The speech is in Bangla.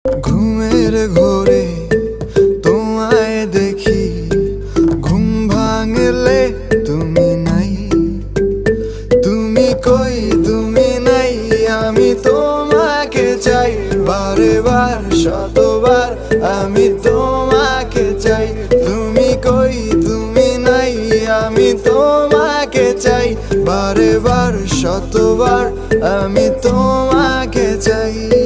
ঘুমের ঘোরে তোমায় দেখি, ঘুম ভাঙলে তুমি নাই। তুমি কই তুমি নাই, আমি তোমাকে চাই বারে বার শতবার, আমি তোমাকে চাই। তুমি কই তুমি নাই, আমি তোমাকে চাই বারে বার শতবার, আমি তোমাকে চাই।